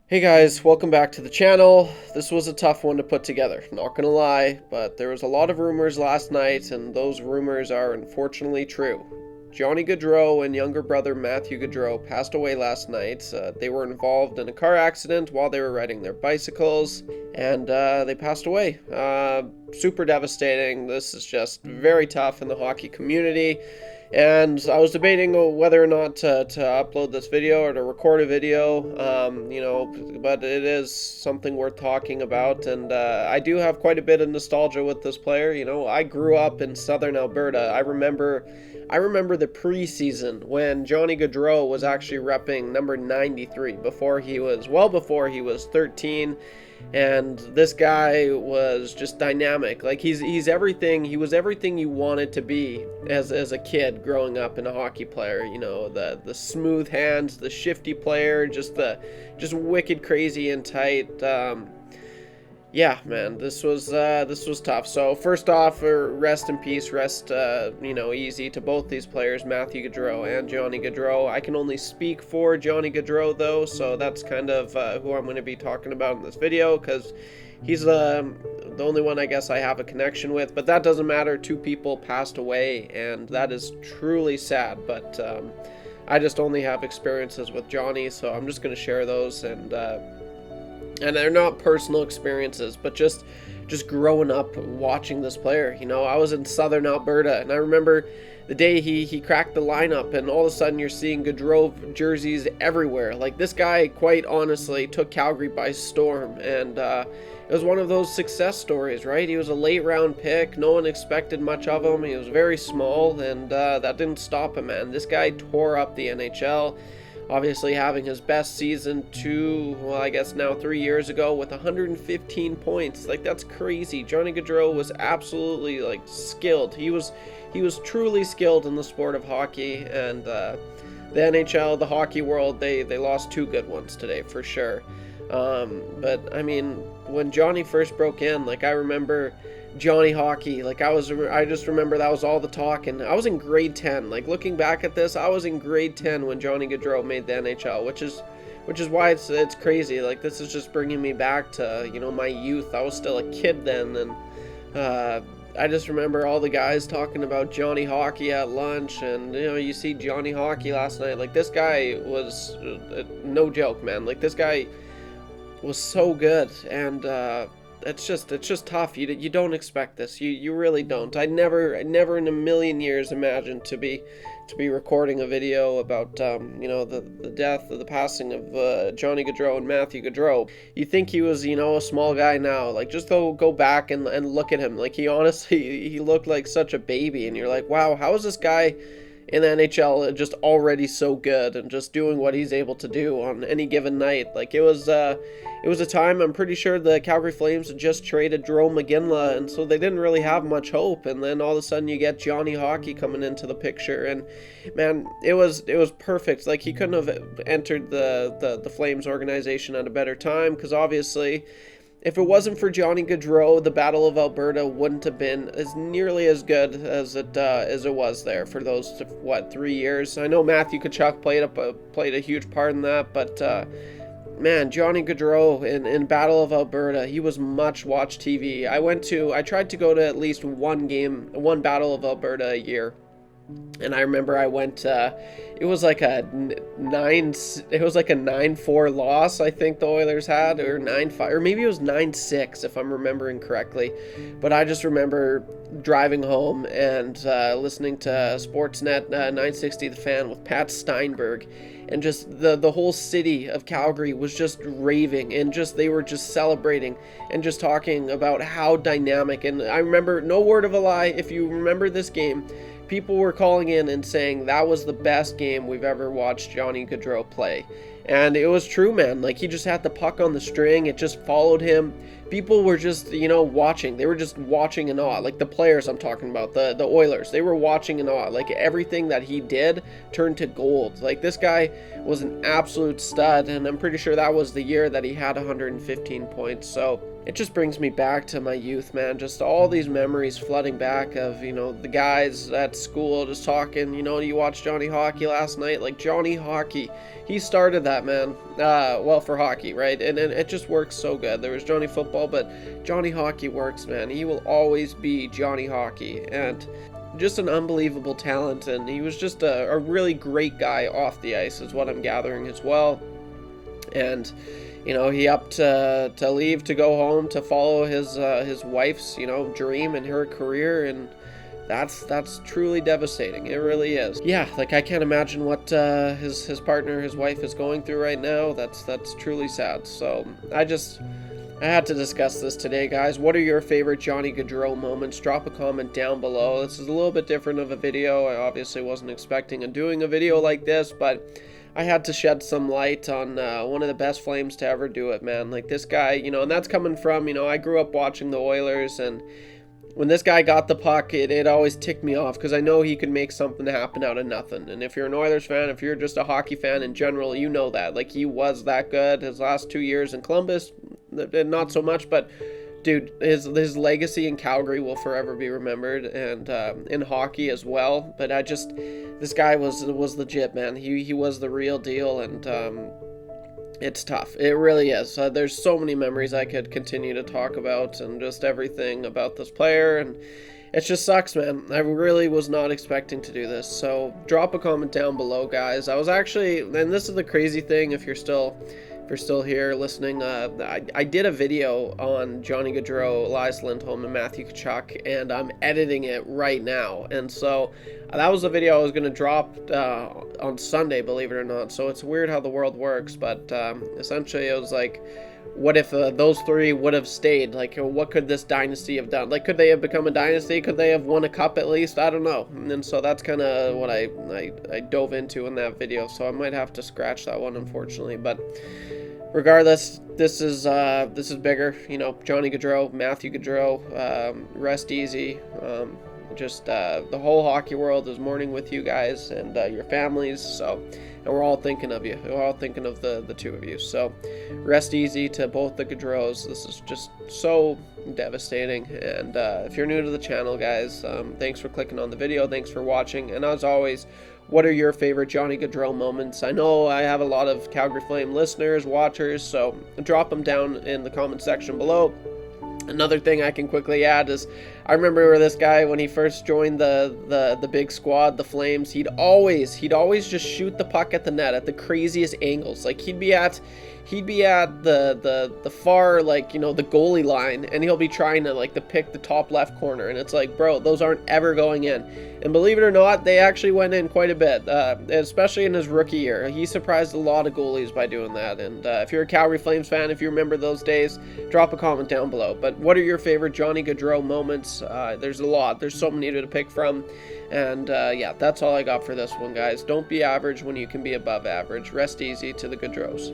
Hey guys, welcome back to the channel. This was a tough one to put together, not gonna lie, but there was a lot of rumors last night, and those rumors are unfortunately true. Johnny Gaudreau and younger brother Matthew Gaudreau passed away last night. They were involved in a car accident while they were riding their bicycles, and they passed away. Super devastating. This is just very tough in the hockey community. And I was debating whether or not to upload this video or to record a video, but it is something worth talking about. And I do have quite a bit of nostalgia with this player. I grew up in southern Alberta. I remember the preseason when Johnny Gaudreau was actually repping number 93 before he was 13. And this guy was just dynamic. Like he's everything. He was everything you wanted to be as a kid growing up in a hockey player. The smooth hands, the shifty player, just wicked crazy and tight. Yeah, man, this was tough. So first off, rest in peace, rest easy to both these players, Matthew Gaudreau and Johnny Gaudreau. I can only speak for Johnny Gaudreau though, so that's kind of who I'm going to be talking about in this video, because he's the only one I guess I have a connection with. But that doesn't matter. Two people passed away, and that is truly sad. But I just only have experiences with Johnny, so I'm just going to share those. And they're not personal experiences, but just growing up watching this player. I was in southern Alberta, and I remember the day he cracked the lineup, and all of a sudden you're seeing Gaudreau jerseys everywhere. Like, this guy, quite honestly, took Calgary by storm, and it was one of those success stories, right? He was a late round pick. No one expected much of him. He was very small, and that didn't stop him, man. This guy tore up the NHL. Obviously having his best season I guess now 3 years ago with 115 points. Like, that's crazy. Johnny Gaudreau was absolutely, skilled. He was truly skilled in the sport of hockey, and the NHL, the hockey world, they lost two good ones today for sure. But I mean, when Johnny first broke in, I remember Johnny hockey. I just remember that was all the talk, and I was in grade 10. Looking back at this, I was in grade 10 when Johnny Gaudreau made the NHL, which is why it's crazy. This is just bringing me back to my youth. I was still a kid then, and I just remember all the guys talking about Johnny hockey at lunch, and you see Johnny hockey last night. This guy was no joke, man. This guy was so good, and it's just tough. You don't expect this. You really don't. I never in a million years imagined to be recording a video about the death of the passing of Johnny Gaudreau and Matthew Gaudreau. You think he was a small guy now. Just go back and look at him. He honestly he looked like such a baby, and you're like, wow, how is this guy in the NHL just already so good and just doing what he's able to do on any given night? It was a time, I'm pretty sure the Calgary Flames had just traded Jarome McGinley, and so they didn't really have much hope. And then all of a sudden you get Johnny hockey coming into the picture, and man, it was perfect. He couldn't have entered the Flames organization at a better time, because obviously, if it wasn't for Johnny Gaudreau, the Battle of Alberta wouldn't have been as nearly as good as it was there for those 3 years. I know Matthew Tkachuk played a huge part in that, but man, Johnny Gaudreau in Battle of Alberta, he was much watched TV. I tried to go to at least one Battle of Alberta a year. And I remember I went, it was like a 9-4 loss, I think the Oilers had, or 9-5, or maybe it was 9-6 if I'm remembering correctly. But I just remember driving home and listening to Sportsnet 960 The Fan with Pat Steinberg, and just the whole city of Calgary was just raving, and they were just celebrating and just talking about how dynamic. And I remember, no word of a lie, if you remember this game, people were calling in and saying that was the best game we've ever watched Johnny Gaudreau play. And it was true, man. He just had the puck on the string. It just followed him. People were just, watching. They were just watching in awe. The players I'm talking about, the Oilers, they were watching in awe. Everything that he did turned to gold. This guy was an absolute stud, and I'm pretty sure that was the year that he had 115 points. So it just brings me back to my youth, man. Just all these memories flooding back of, the guys at school just talking. You watched Johnny Hockey last night. Like, Johnny Hockey, he started that, man. Well, for hockey, right? And it just works so good. There was Johnny Football, but Johnny Hockey works, man. He will always be Johnny Hockey. And just an unbelievable talent. And he was just a really great guy off the ice, is what I'm gathering as well. And he upped to leave to go home to follow his wife's dream and her career, and that's truly devastating. It really is. Yeah, like I can't imagine what his partner, his wife, is going through right now. That's truly sad. So I had to discuss this today, guys. What are your favorite Johnny Gaudreau moments? Drop a comment down below. This is a little bit different of a video. I obviously wasn't expecting doing a video like this, but I had to shed some light on one of the best Flames to ever do it, man. Like, this guy, and that's coming from, I grew up watching the Oilers, and when this guy got the puck, it always ticked me off, because I know he could make something happen out of nothing. And if you're an Oilers fan, if you're just a hockey fan in general, you know that. Like, he was that good. His last 2 years in Columbus, not so much, but dude, his legacy in Calgary will forever be remembered, and in hockey as well. But this guy was legit, man. He was the real deal, and it's tough. It really is. There's so many memories I could continue to talk about, and just everything about this player, and it just sucks, man. I really was not expecting to do this. So drop a comment down below, guys. I was actually, and this is the crazy thing, if you're still here listening, I did a video on Johnny Gaudreau, Elias Lindholm, and Matthew Tkachuk, and I'm editing it right now. And so that was the video I was going to drop on Sunday, believe it or not. So it's weird how the world works, but essentially it was like, what if those three would have stayed? Like, what could this dynasty have done? Like, could they have become a dynasty? Could they have won a cup at least? I don't know. And so that's kind of what I dove into in that video. So I might have to scratch that one, unfortunately. But regardless, this is bigger. Johnny Gaudreau, Matthew Gaudreau, rest easy. The whole hockey world is mourning with you guys and your families. So, and we're all thinking of you. We're all thinking of the two of you. So, rest easy to both the Gaudreaus. This is just so devastating. And if you're new to the channel, guys, thanks for clicking on the video. Thanks for watching. And as always, what are your favorite Johnny Gaudreau moments? I know I have a lot of Calgary Flame listeners, watchers, so drop them down in the comment section below. Another thing I can quickly add is, I remember this guy when he first joined the big squad, the Flames. He'd always just shoot the puck at the net at the craziest angles. Like, he'd be at the far, like, the goalie line, and he'll be trying to pick the top left corner, and it's like, bro, those aren't ever going in. And believe it or not, they actually went in quite a bit, especially in his rookie year. He surprised a lot of goalies by doing that. And if you're a Calgary Flames fan, if you remember those days, drop a comment down below. But what are your favorite Johnny Gaudreau moments? There's a lot. There's so many to pick from. And yeah, that's all I got for this one, guys. Don't be average when you can be above average. Rest easy to the Gaudreaus.